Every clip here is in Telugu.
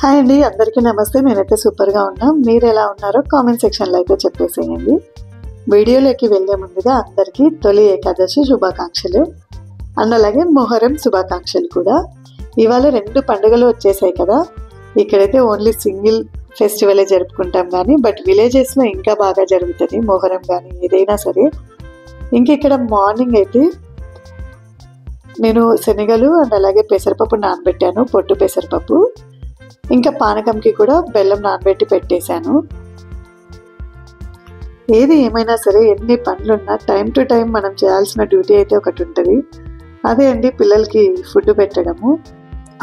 హాయ్ అండి, అందరికీ నమస్తే. నేనైతే సూపర్గా ఉన్నా. మీరు ఎలా ఉన్నారో కామెంట్ సెక్షన్లో అయితే చెప్పేసేయండి. వీడియోలోకి వెళ్ళే ముందుగా అందరికీ తొలి ఏకాదశి శుభాకాంక్షలు అండ్ అలాగే మొహరం శుభాకాంక్షలు కూడా. ఇవాళ 2 పండుగలు వచ్చేసాయి కదా. ఇక్కడైతే ఓన్లీ సింగిల్ ఫెస్టివలే జరుపుకుంటాం కానీ బట్ విలేజెస్లో ఇంకా బాగా జరుగుతుంది మొహరం కానీ ఏదైనా సరే. ఇంక ఇక్కడ మార్నింగ్ అయితే నేను శనగలు అండ్ అలాగే పెసరపప్పు నానబెట్టాను, పొట్టు పెసరపప్పు. ఇంకా పానకంకి కూడా బెల్లం నానబెట్టి పెట్టేశాను. ఏది ఏమైనా సరే ఎన్ని పనులున్నా టైం టు టైం మనం చేయాల్సిన డ్యూటీ అయితే ఒకటి ఉంటుంది. అదే అండి పిల్లలకి ఫుడ్ పెట్టడము.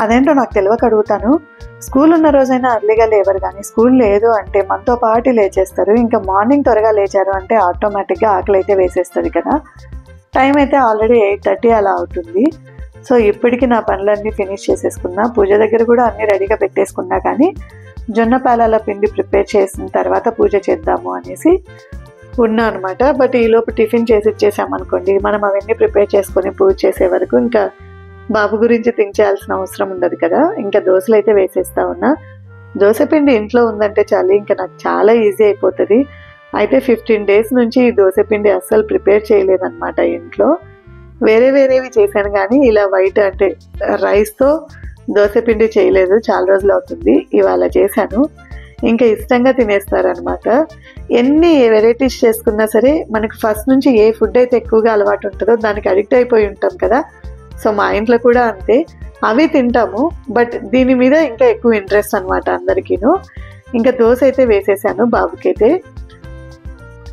అదేంటో నాకు తెలియక అడుగుతాను. స్కూల్ ఉన్న రోజైనా అర్లీగా లేవరు కానీ స్కూల్ లేదు అంటే మనతో పాటు లేచేస్తారు. ఇంకా మార్నింగ్ త్వరగా లేచారు అంటే ఆటోమేటిక్గా ఆకలి అయితే వేసేస్తుంది కదా. టైం అయితే ఆల్రెడీ 8:30 అలా అవుతుంది. సో ఇప్పటికి నా పనులన్నీ ఫినిష్ చేసేసుకున్నా. పూజ దగ్గర కూడా అన్నీ రెడీగా పెట్టేసుకున్నా కానీ జొన్న పేలాల పిండి ప్రిపేర్ చేసిన తర్వాత పూజ చేద్దాము అనేసి ఉన్నా అనమాట. బట్ ఈలోపు టిఫిన్ చేసి ఇచ్చేసామనుకోండి, మనం అవన్నీ ప్రిపేర్ చేసుకొని పూజ చేసే వరకు ఇంకా బాబు గురించి థింక్ చేయాల్సిన అవసరం ఉండదు కదా. ఇంకా దోశలు అయితే వేసేస్తా ఉన్నా. దోశ పిండి ఇంట్లో ఉందంటే చాలు, ఇంకా నాకు చాలా ఈజీ అయిపోతుంది. అయితే 15 డేస్ నుంచి ఈ దోశ పిండి అస్సలు ప్రిపేర్ చేయలేదన్నమాట ఇంట్లో. వేరేవి చేశాను కానీ ఇలా వైట్ అంటే రైస్తో దోశపిండి చేయలేదు, చాలా రోజులు అవుతుంది. ఇవాళ చేశాను. ఇంకా ఇష్టంగా తినేస్తారనమాట. ఎన్ని వెరైటీస్ చేసుకున్నా సరే మనకు ఫస్ట్ నుంచి ఏ ఫుడ్ అయితే ఎక్కువగా అలవాటు ఉంటుందో దానికి అడిక్ట్ అయిపోయి ఉంటాం కదా. సో మా ఇంట్లో కూడా అంతే, అవి తింటాము బట్ దీని మీద ఇంకా ఎక్కువ ఇంట్రెస్ట్ అనమాట అందరికీను. ఇంకా దోశ అయితే వేసేసాను బాబుకైతే.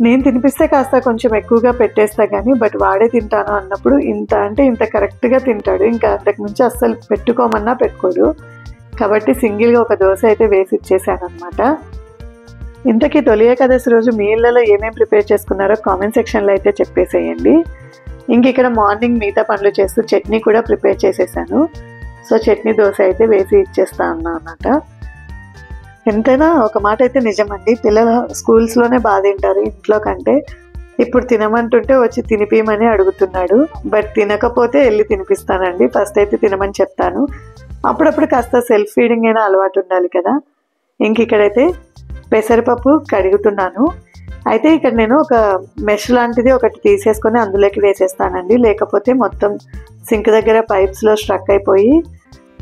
నేను తినిపిస్తే కాస్త కొంచెం ఎక్కువగా పెట్టేస్తా కానీ బట్ వాడే తింటాను అన్నప్పుడు ఇంత అంటే ఇంత కరెక్ట్గా తింటాడు. ఇంకా అంతకుమించి అస్సలు పెట్టుకోమన్నా పెట్టుకోడు. కాబట్టి సింగిల్గా ఒక దోశ అయితే వేసి ఇచ్చేసాను అనమాట. ఇంతకీ తొలి ఏకాదశి రోజు మీ ఇళ్ళలో ఏమేమి ప్రిపేర్ చేసుకున్నారో కామెంట్ సెక్షన్లో అయితే చెప్పేసేయండి. ఇంక ఇక్కడ మార్నింగ్ మిగతా పనులు చేస్తూ చట్నీ కూడా ప్రిపేర్ చేసేసాను. సో చట్నీ దోశ అయితే వేసి ఇచ్చేస్తా ఉన్నా అన్నమాట. ఎంతైనా ఒక మాట అయితే నిజమండి, పిల్లలు స్కూల్స్లోనే బాగా తింటారు ఇంట్లో కంటే. ఇప్పుడు తినమంటుంటే వచ్చి తినిపిమని అడుగుతున్నాడు. బట్ తినకపోతే వెళ్ళి తినిపిస్తానండి. ఫస్ట్ అయితే తినమని చెప్తాను. అప్పుడప్పుడు కాస్త సెల్ఫ్ ఫీడింగ్ అయినా అలవాటు ఉండాలి కదా. ఇంక ఇక్కడైతే పెసరపప్పు కడుగుతున్నాను. అయితే ఇక్కడ నేను ఒక మెష్ లాంటిది ఒకటి తీసేసుకొని అందులోకి వేసేస్తానండి. లేకపోతే మొత్తం సింక్ దగ్గర పైప్స్లో స్ట్రక్ అయిపోయి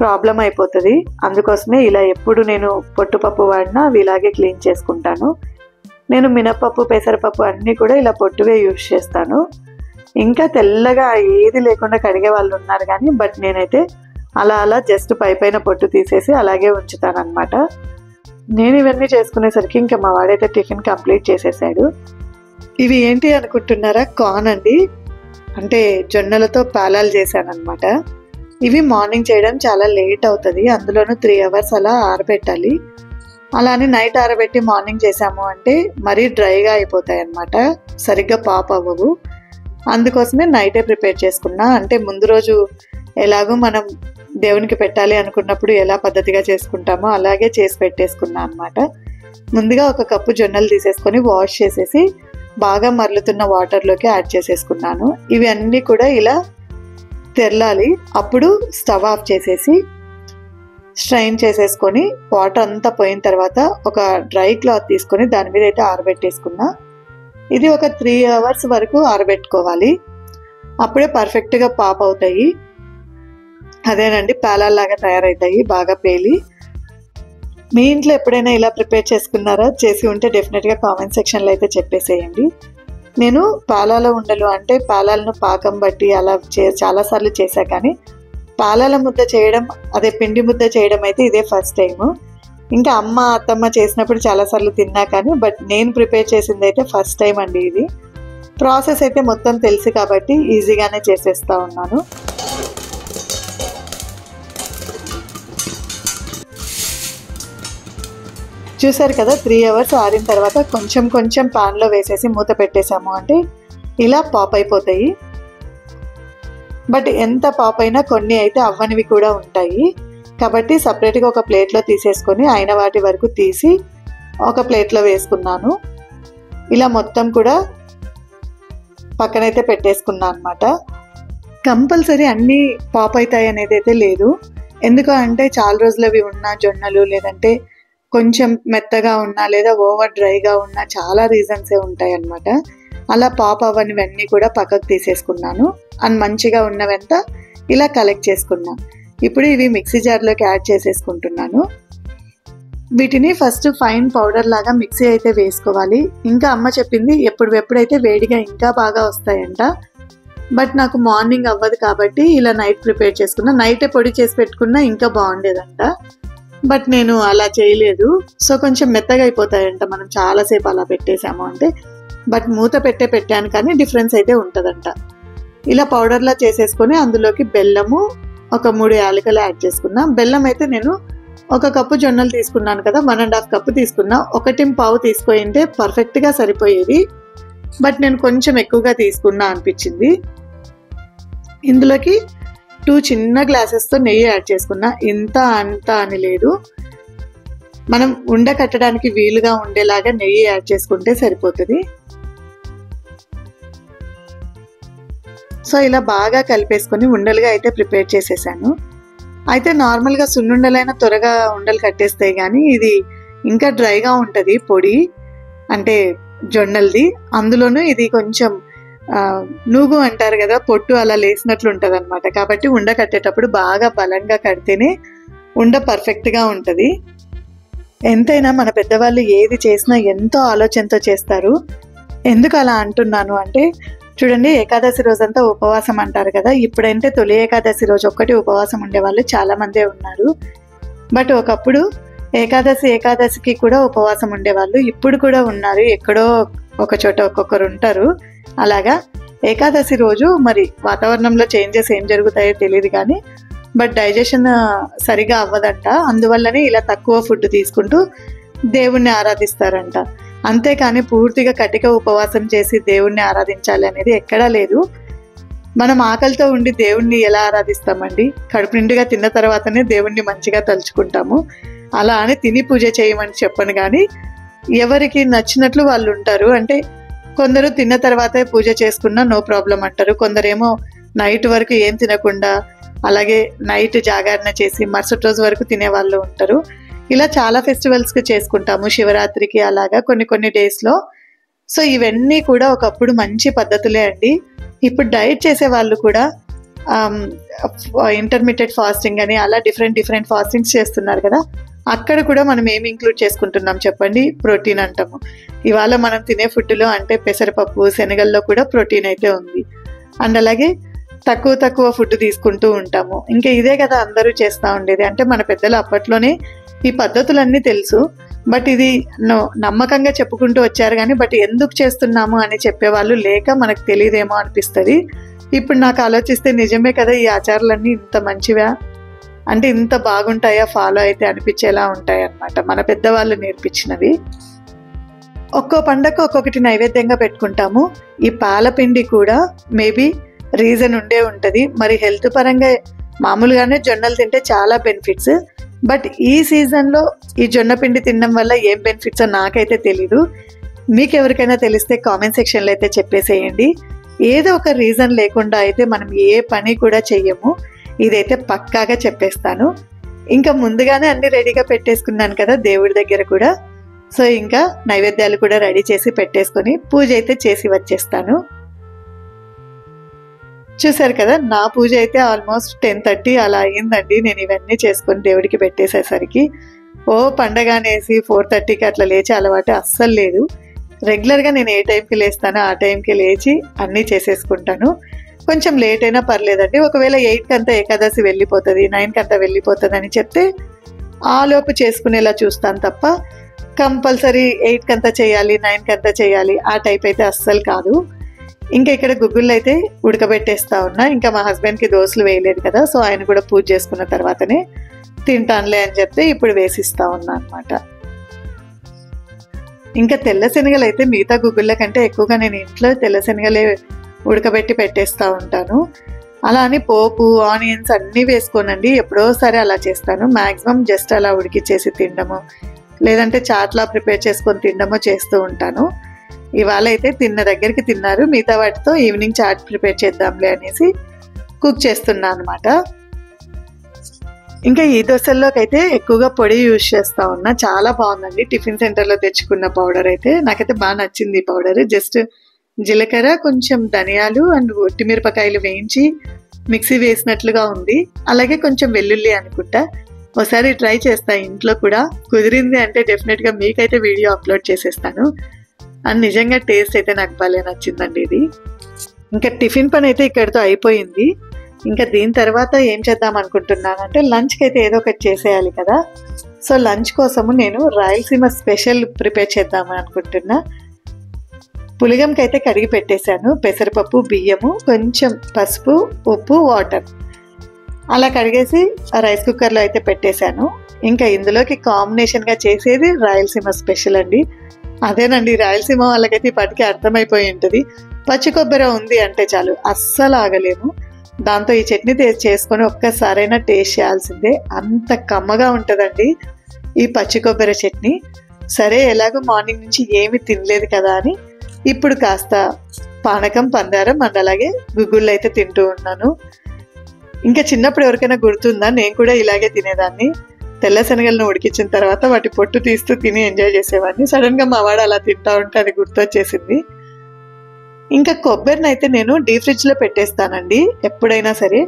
ప్రాబ్లం అయిపోతుంది. అందుకోసమే ఇలా ఎప్పుడు నేను పొట్టుపప్పు వాడినా అవి ఇలాగే క్లీన్ చేసుకుంటాను. నేను మినపప్పు పెసరపప్పు అన్నీ కూడా ఇలా పొట్టువే యూజ్ చేస్తాను. ఇంకా తెల్లగా ఏది లేకుండా కడిగే వాళ్ళు ఉన్నారు కానీ బట్ నేనైతే అలా జస్ట్ పైన పొట్టు తీసేసి అలాగే ఉంచుతాను అనమాట. నేను ఇవన్నీ చేసుకునేసరికి ఇంకా మా వాడైతే టిఫిన్ కంప్లీట్ చేసేసాడు. ఇవి ఏంటి అనుకుంటున్నారా? కార్న్ అండి, అంటే జొన్నలతో పేలాలు చేశాను అనమాట. ఇవి మార్నింగ్ చేయడం చాలా లేట్ అవుతుంది, అందులోనూ 3 hours అలా ఆరబెట్టాలి. అలానే నైట్ ఆరబెట్టి మార్నింగ్ చేసాము అంటే మరీ డ్రైగా అయిపోతాయి అన్నమాట, సరిగ్గా పాప్ అవ్వవు. అందుకోసమే నైటే ప్రిపేర్ చేసుకున్నా. అంటే ముందు రోజు ఎలాగో మనం దేవునికి పెట్టాలి అనుకున్నప్పుడు ఎలా పద్ధతిగా చేసుకుంటామో అలాగే చేసి పెట్టేసుకున్నా అనమాట. ముందుగా 1 కప్పు జొన్నలు తీసేసుకొని వాష్ చేసేసి బాగా మరలుతున్న వాటర్లోకి యాడ్ చేసేసుకున్నాను. ఇవి అన్నీ కూడా ఇలా తెరలాలి. అప్పుడు స్టవ్ ఆఫ్ చేసేసి స్ట్రైన్ చేసేసుకొని వాటర్ అంతా పోయిన తర్వాత ఒక డ్రై క్లాత్ తీసుకొని దాని మీద అయితే ఆరబెట్టేసుకున్నా. ఇది ఒక 3 hours వరకు ఆరబెట్టుకోవాలి. అప్పుడే పర్ఫెక్ట్గా పాప్ అవుతాయి. అదేనండి పేలాల్లాగా తయారవుతాయి బాగా పేలి. మీ ఇంట్లో ఎప్పుడైనా ఇలా ప్రిపేర్ చేసుకున్నారా? చేసి ఉంటే డెఫినెట్గా కామెంట్ సెక్షన్లో అయితే చెప్పేసేయండి. నేను పాలాల ఉండలు అంటే పాలాలను పాకం బట్టి అలా చాలాసార్లు చేశా కానీ పాలాల ముద్ద చేయడం, అదే పిండి ముద్ద చేయడం అయితే ఇదే ఫస్ట్ టైము. ఇంకా అమ్మ అత్తమ్మ చేసినప్పుడు చాలాసార్లు తిన్నా కానీ బట్ నేను ప్రిపేర్ చేసింది అయితే ఫస్ట్ టైం అండి. ఇది ప్రాసెస్ అయితే మొత్తం తెలుసు కాబట్టి ఈజీగానే చేసేస్తూ ఉన్నాను. చూసారు కదా, 3 hours ఆరిన తర్వాత కొంచెం పాన్లో వేసేసి మూత పెట్టేసాము అంటే ఇలా పాప్ అయిపోతాయి. బట్ ఎంత పాప్ అయినా కొన్ని అయితే అవ్వనివి కూడా ఉంటాయి. కాబట్టి సపరేట్గా ఒక ప్లేట్లో తీసేసుకొని అయిన వాటి వరకు తీసి ఒక ప్లేట్లో వేసుకున్నాను. ఇలా మొత్తం కూడా పక్కనైతే పెట్టేసుకున్నాను అనమాట. కంపల్సరీ అన్నీ పాప్ అవుతాయి అనేది అయితే లేదు. ఎందుకు అంటే చాలా రోజులవి ఉన్న జొన్నలు లేదంటే కొంచెం మెత్తగా ఉన్నా లేదా ఓవర్ డ్రైగా ఉన్నా చాలా రీజన్సే ఉంటాయి అన్నమాట. అలా పాప్ అవ్వనివన్నీ కూడా పక్కకు తీసేసుకున్నాను. అండ్ మంచిగా ఉన్నవంతా ఇలా కలెక్ట్ చేసుకున్నా. ఇప్పుడు ఇవి మిక్సీ జార్లోకి యాడ్ చేసేసుకుంటున్నాను. వీటిని ఫస్ట్ ఫైన్ పౌడర్ లాగా మిక్సీ అయితే వేసుకోవాలి. ఇంకా అమ్మ చెప్పింది ఎప్పుడైతే వేడిగా ఇంకా బాగా వస్తాయంట. బట్ నాకు మార్నింగ్ అవ్వదు కాబట్టి ఇలా నైట్ ప్రిపేర్ చేసుకున్నా. నైటే పొడి చేసి పెట్టుకున్నా ఇంకా బాగుండేదంట. బట్ నేను అలా చేయలేదు. సో కొంచెం మెత్తగా అయిపోతాయంట మనం చాలాసేపు అలా పెట్టేసాము అంటే. బట్ మూత పెట్టాను కానీ డిఫరెన్స్ అయితే ఉంటుందంట. ఇలా పౌడర్లా చేసేసుకొని అందులోకి బెల్లము ఒక 3 యాలకులు యాడ్ చేసుకున్నా. బెల్లం అయితే నేను 1 కప్పు జొన్నలు తీసుకున్నాను కదా, 1.5 కప్పు తీసుకున్నా. 1.25 తీసుకుంటే పర్ఫెక్ట్గా సరిపోయేది. బట్ నేను కొంచెం ఎక్కువగా తీసుకున్నా అనిపించింది. ఇందులోకి 2 చిన్న గ్లాసెస్తో నెయ్యి యాడ్ చేసుకున్నా. ఇంత అంత అని లేదు, మనం ఉండ కట్టడానికి వీలుగా ఉండేలాగా నెయ్యి యాడ్ చేసుకుంటే సరిపోతుంది. సో ఇలా బాగా కలిపేసుకొని ఉండలుగా అయితే ప్రిపేర్ చేసేసాను. అయితే నార్మల్గా సున్నుండలైనా త్వరగా ఉండలు కట్టేస్తాయి, కానీ ఇది ఇంకా డ్రైగా ఉంటుంది పొడి, అంటే జొన్నలది. అందులోనూ ఇది కొంచెం నూగు అంటారు కదా, పొట్టు అలా లేసినట్లు ఉంటుంది అనమాట. కాబట్టి ఉండ కట్టేటప్పుడు బాగా బలంగా కడితేనే ఉండ పర్ఫెక్ట్గా ఉంటుంది. ఎంతైనా మన పెద్దవాళ్ళు ఏది చేసినా ఎంతో ఆలోచనతో చేస్తారు. ఎందుకు అలా అంటున్నాను అంటే చూడండి, ఏకాదశి రోజంతా ఉపవాసం అంటారు కదా. ఇప్పుడంటే తొలి ఏకాదశి రోజు ఒక్కటి ఉపవాసం ఉండేవాళ్ళు చాలా మందే ఉన్నారు. బట్ ఒకప్పుడు ఏకాదశికి కూడా ఉపవాసం ఉండేవాళ్ళు. ఇప్పుడు కూడా ఉన్నారు, ఎక్కడో ఒక చోట ఒక్కొక్కరు ఉంటారు. అలాగా ఏకాదశి రోజు మరి వాతావరణంలో చేంజెస్ ఏం జరుగుతాయో తెలియదు కానీ బట్ డైజెషన్ సరిగా అవ్వదంట. అందువల్లనే ఇలా తక్కువ ఫుడ్ తీసుకుంటూ దేవుణ్ణి ఆరాధిస్తారంట. అంతేకాని పూర్తిగా కటిక ఉపవాసం చేసి దేవుణ్ణి ఆరాధించాలి అనేది ఎక్కడా లేదు. మనం ఆకలితో ఉండి దేవుణ్ణి ఎలా ఆరాధిస్తామండి? కడుపు నిండుగా తిన్న తర్వాతనే దేవుణ్ణి మంచిగా తలుచుకుంటాము. అలా అని తిని పూజ చేయమని చెప్పను, కానీ ఎవరికి నచ్చినట్లు వాళ్ళు ఉంటారు. అంటే కొందరు తిన్న తర్వాతే పూజ చేసుకున్నా నో ప్రాబ్లం అంటారు. కొందరేమో నైట్ వరకు ఏం తినకుండా అలాగే నైట్ జాగరణ చేసి మరుసటి రోజు వరకు తినే వాళ్ళు ఉంటారు. ఇలా చాలా ఫెస్టివల్స్కి చేసుకుంటాము, శివరాత్రికి అలాగా కొన్ని డేస్లో. సో ఇవన్నీ కూడా ఒకప్పుడు మంచి పద్ధతులే అండి. ఇప్పుడు డైట్ చేసే వాళ్ళు కూడా ఇంటర్మీడియట్ ఫాస్టింగ్ అని అలా డిఫరెంట్ ఫాస్టింగ్స్ చేస్తున్నారు కదా. అక్కడ కూడా మనం ఏమి ఇంక్లూడ్ చేసుకుంటున్నాం చెప్పండి? ప్రోటీన్ అంటాము. ఇవాళ మనం తినే ఫుడ్లో అంటే పెసరపప్పు, శనగల్లో కూడా ప్రోటీన్ అయితే ఉంది. అండ్ అలాగే తక్కువ ఫుడ్ తీసుకుంటూ ఉంటాము. ఇంకా ఇదే కదా అందరూ చేస్తూ ఉండేది. అంటే మన పెద్దలు అప్పట్లోనే ఈ పద్ధతులన్నీ తెలుసు. బట్ ఇది నమ్మకంగా చెప్పుకుంటూ వచ్చారు కానీ బట్ ఎందుకు చేస్తున్నాము అని చెప్పేవాళ్ళు లేక మనకు తెలియదేమో అనిపిస్తుంది. ఇప్పుడు నాకు ఆలోచిస్తే నిజమే కదా, ఈ ఆచారాలన్నీ ఇంత మంచివా, అంటే ఇంత బాగుంటాయా, ఫాలో అయితే అనిపించేలా ఉంటాయి అన్నమాట మన పెద్దవాళ్ళు నేర్పించినవి. ఒక్కో పండగ ఒక్కొక్కటి నైవేద్యంగా పెట్టుకుంటాము. ఈ పాలపిండి కూడా మేబీ రీజన్ ఉండే ఉంటుంది. మరి హెల్త్ పరంగా మామూలుగానే జొన్నలు తింటే చాలా బెనిఫిట్స్. బట్ ఈ సీజన్లో ఈ జొన్న పిండి తినడం వల్ల ఏం బెనిఫిట్స్ నాకైతే తెలీదు. మీకు ఎవరికైనా తెలిస్తే కామెంట్ సెక్షన్లో అయితే చెప్పేసేయండి. ఏదో ఒక రీజన్ లేకుండా అయితే మనం ఏ పని కూడా చెయ్యము, ఇదైతే పక్కాగా చెప్పేస్తాను. ఇంకా ముందుగానే అన్ని రెడీగా పెట్టేసుకున్నాను కదా దేవుడి దగ్గర కూడా. సో ఇంకా నైవేద్యాలు కూడా రెడీ చేసి పెట్టేసుకొని పూజ అయితే చేసి వచ్చేస్తాను. చూసారు కదా, నా పూజ అయితే ఆల్మోస్ట్ 10:30 అలా అయ్యిందండి. నేను ఇవన్నీ చేసుకొని దేవుడికి పెట్టేసేసరికి పండగ అనేసి 4:30కి అట్లా లేచే అలవాటు అస్సలు లేదు. రెగ్యులర్గా నేను ఏ టైంకి లేస్తానో ఆ టైంకి లేచి అన్నీ చేసేసుకుంటాను. కొంచెం లేట్ అయినా పర్లేదండి. ఒకవేళ 8కి అంతా ఏకాదశి వెళ్ళిపోతుంది, 9కి అంతా వెళ్ళిపోతుంది అని చెప్తే ఆ లోపు చేసుకునేలా చూస్తాను తప్ప కంపల్సరీ 8కి అంతా చేయాలి, 9కి అంతా చేయాలి ఆ టైప్ అయితే అస్సలు కాదు. ఇంకా ఇక్కడ గుగ్గుళ్ళు అయితే ఉడకబెట్టేస్తా ఉన్నా. ఇంకా మా హస్బెండ్కి దోశలు వేయలేదు కదా, సో ఆయన కూడా పూజ చేసుకున్న తర్వాతనే తింటానులే అని చెప్తే ఇప్పుడు వేసిస్తా ఉన్నా అనమాట. ఇంకా తెల్ల శనగలు అయితే మిగతా గుగ్గుళ్ళ కంటే ఎక్కువగా నేను ఇంట్లో తెల్ల శనగలే ఉడకబెట్టి పెట్టేస్తూ ఉంటాను. అలా అని పోపు, ఆనియన్స్ అన్నీ వేసుకోనండి, ఎప్పుడోసారి అలా చేస్తాను. మ్యాక్సిమం జస్ట్ అలా ఉడికిచ్చేసి తినడము, లేదంటే చాట్లా ప్రిపేర్ చేసుకొని తినడమో చేస్తూ ఉంటాను. ఇవాళ అయితే తిన్న దగ్గరికి తిన్నారు, మిగతా వాటితో ఈవినింగ్ చాట్ ప్రిపేర్ చేద్దాంలే అనేసి కుక్ చేస్తున్నా అనమాట. ఇంకా ఈ దోశల్లోకి అయితే ఎక్కువగా పొడి యూజ్ చేస్తా ఉన్నా. చాలా బాగుందండి. టిఫిన్ సెంటర్లో తెచ్చుకున్న పౌడర్ అయితే నాకైతే బాగా నచ్చింది. ఈ పౌడర్ జస్ట్ జీలకర్ర, కొంచెం ధనియాలు అండ్ ఒట్టిమిరపకాయలు వేయించి మిక్సీ వేసినట్లుగా ఉంది. అలాగే కొంచెం వెల్లుల్లి అనుకుంటా. ఒకసారి ట్రై చేస్తా ఇంట్లో కూడా. కుదిరింది అంటే డెఫినెట్గా మీకైతే వీడియో అప్లోడ్ చేసేస్తాను. అండ్ నిజంగా టేస్ట్ అయితే నాకు భలే నచ్చిందండి ఇది. ఇంకా టిఫిన్ పని అయితే ఇక్కడితో అయిపోయింది. ఇంకా దీని తర్వాత ఏం చేద్దాం అనుకుంటున్నానంటే లంచ్కి అయితే ఏదో ఒకటి చేసేయాలి కదా. సో లంచ్ కోసము నేను రాయలసీమ స్పెషల్ ప్రిపేర్ చేద్దామని అనుకుంటున్నా. పులిగంకి అయితే కడిగి పెట్టేశాను. పెసరపప్పు, బియ్యము, కొంచెం పసుపు, ఉప్పు, వాటర్ అలా కడిగేసి రైస్ కుక్కర్లో అయితే పెట్టేశాను. ఇంకా ఇందులోకి కాంబినేషన్గా చేసేది రాయలసీమ స్పెషల్ అండి. అదేనండి, రాయలసీమ వాళ్ళకైతే ఇప్పటికీ అర్థమైపోయి ఉంటుంది. పచ్చి కొబ్బరి ఉంది అంటే చాలు, అస్సలు ఆగలేము. దాంతో ఈ చట్నీ చేసుకొని ఒక్కసారైనా టేస్ట్ చేయాల్సిందే. అంత కమ్మగా ఉంటుందండి ఈ పచ్చి కొబ్బరి చట్నీ. సరే, ఎలాగో మార్నింగ్ నుంచి ఏమి తినలేదు కదా అని ఇప్పుడు కాస్త పానకం, పందారం అండ్ అలాగే గుగ్గుళ్ళు అయితే తింటూ ఉన్నాను. ఇంకా చిన్నప్పుడు ఎవరికైనా గుర్తుందా, నేను కూడా ఇలాగే తినేదాన్ని. తెల్ల శనగలను ఉడికించిన తర్వాత వాటి పొట్టు తీస్తూ తిని ఎంజాయ్ చేసేవాడిని. సడన్గా మా వాడు అలా తింటా ఉంటే అది గుర్తొచ్చేసింది. ఇంకా కొబ్బరిని అయితే నేను డీప్ ఫ్రిడ్జ్లో పెట్టేస్తానండి ఎప్పుడైనా సరే.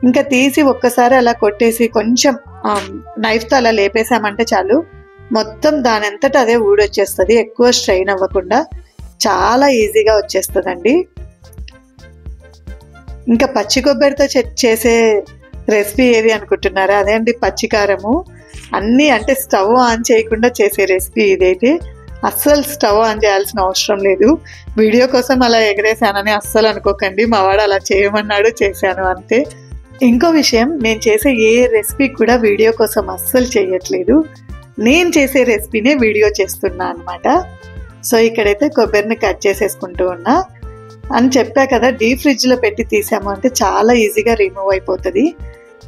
ఇంకా తీసి ఒక్కసారి అలా కొట్టేసి కొంచెం నైఫ్తో అలా లేపేసామంటే చాలు, మొత్తం దాని అంతటా అదే ఊడొచ్చేస్తుంది. ఎక్కువ స్ట్రెయిన్ అవ్వకుండా చాలా ఈజీగా వచ్చేస్తుందండి. ఇంకా పచ్చి కొబ్బరితో చేసే రెసిపీ ఏది అనుకుంటున్నారా? అదే అండి, పచ్చికారము. అన్నీ అంటే స్టవ్ ఆన్ చేయకుండా చేసే రెసిపీ ఇదైతే. అస్సలు స్టవ్ ఆన్ చేయాల్సిన అవసరం లేదు. వీడియో కోసం అలా ఎగరేసానని అస్సలు అనుకోకండి. మా వాడు అలా చేయమన్నాడు, చేశాను అంతే. ఇంకో విషయం, నేను చేసే ఏ రెసిపీ కూడా వీడియో కోసం అస్సలు చేయట్లేదు. నేను చేసే రెసిపీనే వీడియో చేస్తున్నా అనమాట. సో ఇక్కడైతే కొబ్బరిని కట్ చేసేసుకుంటూ ఉన్నా. అని చెప్పా కదా, డీప్ ఫ్రిడ్జ్లో పెట్టి తీసాము అంటే చాలా ఈజీగా రిమూవ్ అయిపోతుంది.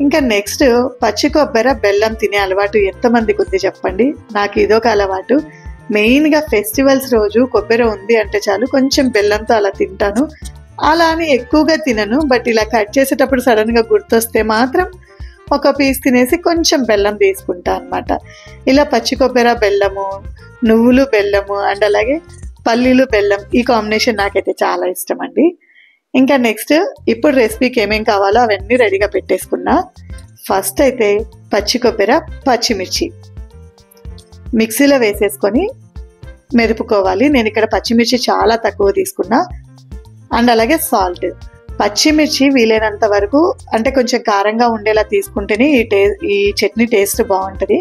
ఇంకా నెక్స్ట్, పచ్చి కొబ్బరి బెల్లం తినే అలవాటు ఎంతమందికి ఉంది చెప్పండి? నాకు ఇదొక అలవాటు. మెయిన్గా ఫెస్టివల్స్ రోజు కొబ్బరి ఉంది అంటే చాలు కొంచెం బెల్లంతో అలా తింటాను. అలా అని ఎక్కువగా తినను, బట్ ఇలా కట్ చేసేటప్పుడు సడన్గా గుర్తొస్తే మాత్రం ఒక పీస్ తినేసి కొంచెం బెల్లం తీసుకుంటా అనమాట. ఇలా పచ్చి కొబ్బరి బెల్లము, నువ్వులు బెల్లము అండ్ అలాగే పల్లీలు బెల్లం, ఈ కాంబినేషన్ నాకైతే చాలా ఇష్టం అండి. ఇంకా నెక్స్ట్, ఇప్పుడు రెసిపీకి ఏమేం కావాలో అవన్నీ రెడీగా పెట్టేసుకున్నా. ఫస్ట్ అయితే పచ్చి కొబ్బరి, పచ్చిమిర్చి మిక్సీలో వేసేసుకొని మెదుపుకోవాలి. నేను ఇక్కడ పచ్చిమిర్చి చాలా తక్కువ తీసుకున్నా. అండ్ అలాగే సాల్ట్. పచ్చిమిర్చి వీలైనంత వరకు అంటే కొంచెం కారంగా ఉండేలా తీసుకుంటేనే ఈ చట్నీ టేస్ట్ బాగుంటుంది.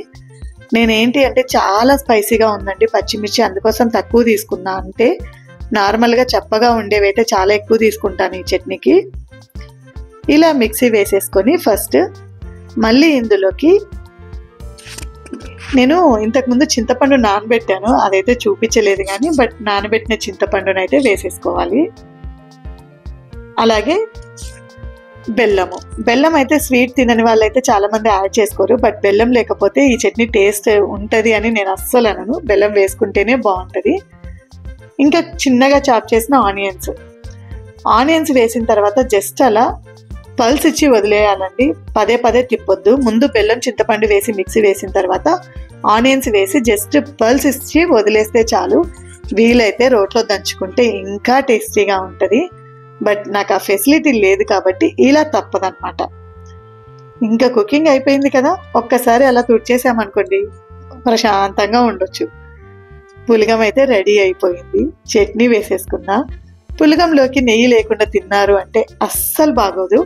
నేనేంటి అంటే చాలా స్పైసీగా ఉందండి పచ్చిమిర్చి, అందుకోసం తక్కువ తీసుకున్నా. అంటే నార్మల్గా చప్పగా ఉండేవైతే చాలా ఎక్కువ తీసుకుంటాను ఈ చట్నీకి. ఇలా మిక్సీ వేసేసుకొని ఫస్ట్ మళ్ళీ ఇందులోకి నేను ఇంతకుముందు చింతపండు నానబెట్టాను, అదైతే చూపించలేదు కానీ, బట్ నానబెట్టిన చింతపండునైతే వేసేసుకోవాలి. అలాగే బెల్లం అయితే స్వీట్ తినని వాళ్ళైతే చాలా మంది యాడ్ చేసుకోరు, బట్ బెల్లం లేకపోతే ఈ చట్నీ టేస్ట్ ఉంటుంది అని నేను అస్సలు అనను. బెల్లం వేసుకుంటేనే బాగుంటుంది. ఇంకా చిన్నగా చాప్ చేసిన ఆనియన్స్ వేసిన తర్వాత జస్ట్ అలా పల్స్ ఇచ్చి వదిలేయాలండి. పదే పదే తిప్పొద్దు. ముందు బెల్లం, చింతపండు వేసి మిక్సీ వేసిన తర్వాత ఆనియన్స్ వేసి జస్ట్ పల్స్ ఇచ్చి వదిలేస్తే చాలు. వీలైతే రోట్లో దంచుకుంటే ఇంకా టేస్టీగా ఉంటుంది, బట్ నాకు ఆ ఫెసిలిటీ లేదు కాబట్టి ఇలా తప్పదనమాట. ఇంకా కుకింగ్ అయిపోయింది కదా, ఒక్కసారి అలా తుడిచేసామనుకోండి ప్రశాంతంగా ఉండొచ్చు. పులిగం అయితే రెడీ అయిపోయింది. చట్నీ వేసేసుకున్నా. పులిగంలోకి నెయ్యి లేకుండా తిన్నారు అంటే అస్సలు బాగోదు.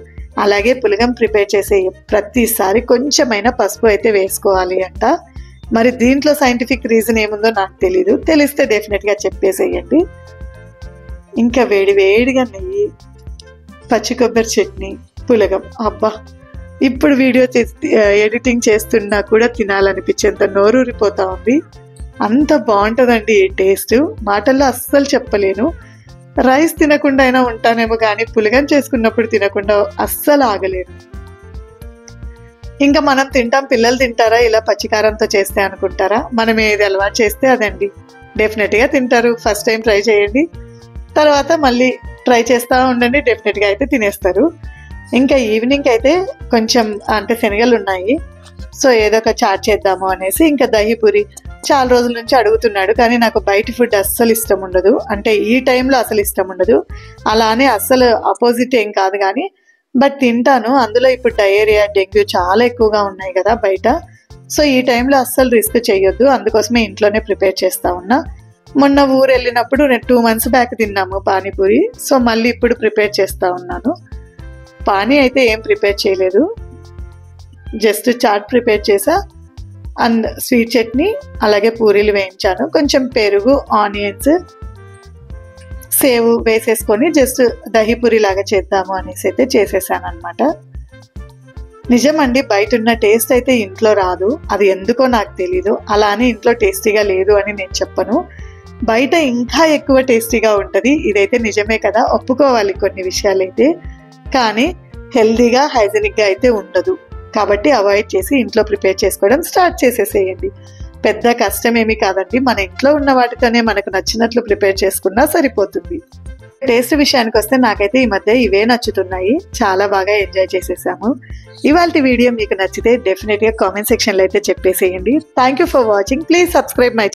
అలాగే పులిగం ప్రిపేర్ చేసే ప్రతిసారి కొంచెమైనా పసుపు అయితే వేసుకోవాలి అంట. మరి దీంట్లో సైంటిఫిక్ రీజన్ ఏముందో నాకు తెలీదు, తెలిస్తే డెఫినెట్గా చెప్పేసేయండి. ఇంకా వేడివేడిగా నెయ్యి, పచ్చి కొబ్బరి చట్నీ, పులగం, అబ్బా! ఇప్పుడు వీడియో ఎడిటింగ్ చేస్తున్నా కూడా తినాలనిపించేంత నోరూరిపోతా ఉంది. అంత బాగుంటుందండి ఈ టేస్ట్, మాటల్లో అస్సలు చెప్పలేను. రైస్ తినకుండా అయినా ఉంటానేమో కానీ పులిగం చేసుకున్నప్పుడు తినకుండా అస్సలు ఆగలేను. ఇంకా మనం తింటాం, పిల్లలు తింటారా ఇలా పచ్చికారంతో చేస్తే అనుకుంటారా? మనం ఏది అలవాటు చేస్తే అదండి, డెఫినెట్గా తింటారు. ఫస్ట్ టైం ట్రై చేయండి, తర్వాత మళ్ళీ ట్రై చేస్తూ ఉండండి, డెఫినెట్గా అయితే తినేస్తారు. ఇంకా ఈవినింగ్ అయితే కొంచెం అంటే శనగలు ఉన్నాయి, సో ఏదో ఒక చాట్ చేద్దాము అనేసి ఇంకా దహీపూరి చాలా రోజుల నుంచి అడుగుతున్నాడు. కానీ నాకు బయట ఫుడ్ అస్సలు ఇష్టం ఉండదు, అంటే ఈ టైంలో అసలు ఇష్టం ఉండదు. అలానే అస్సలు ఆపోజిట్ ఏం కాదు కానీ బట్ తింటాను. అందులో ఇప్పుడు డయేరియా, డెంగ్యూ చాలా ఎక్కువగా ఉన్నాయి కదా బయట. సో ఈ టైంలో అస్సలు రిస్క్ చేయొద్దు, అందుకోసమే ఇంట్లోనే ప్రిపేర్ చేస్తా ఉన్నా. మొన్న ఊరు వెళ్ళినప్పుడు 2 months బ్యాక్ తిన్నాము పానీపూరి, సో మళ్ళీ ఇప్పుడు ప్రిపేర్ చేస్తూ ఉన్నాను. పానీ అయితే ఏం ప్రిపేర్ చేయలేదు, జస్ట్ చాట్ ప్రిపేర్ చేసా అండ్ స్వీట్ చట్నీ, అలాగే పూరీలు వేయించాను. కొంచెం పెరుగు, ఆనియన్స్, సేవ్ వేసేసుకొని జస్ట్ దహీపూరి లాగా చేద్దాము అనేసి అయితే చేసేసాను అనమాట. నిజమండి, బయట ఉన్న టేస్ట్ అయితే ఇంట్లో రాదు, అది ఎందుకో నాకు తెలీదు. అలా అని ఇంట్లో టేస్టీగా లేదు అని నేను చెప్పను, బయట ఇంకా ఎక్కువ టేస్టీగా ఉంటుంది. ఇదైతే నిజమే కదా, ఒప్పుకోవాలి కొన్ని విషయాలైతే. కానీ హెల్దీగా, హైజీనిక్గా అయితే ఉండదు. కాబట్టి అవాయిడ్ చేసి ఇంట్లో ప్రిపేర్ చేసుకోవడం స్టార్ట్ చేసేసేయండి. పెద్ద కష్టమేమీ కాదండి, మన ఇంట్లో ఉన్న వాటితోనే మనకు నచ్చినట్లు ప్రిపేర్ చేసుకున్నా సరిపోతుంది. టేస్ట్ విషయానికి వస్తే నాకైతే ఈ మధ్య ఇవే నచ్చుతున్నాయి, చాలా బాగా ఎంజాయ్ చేసేసాము. ఇవాళ వీడియో మీకు నచ్చితే డెఫినెట్గా కామెంట్ సెక్షన్లో అయితే చెప్పేసేయండి. Thank you for watching. Please subscribe my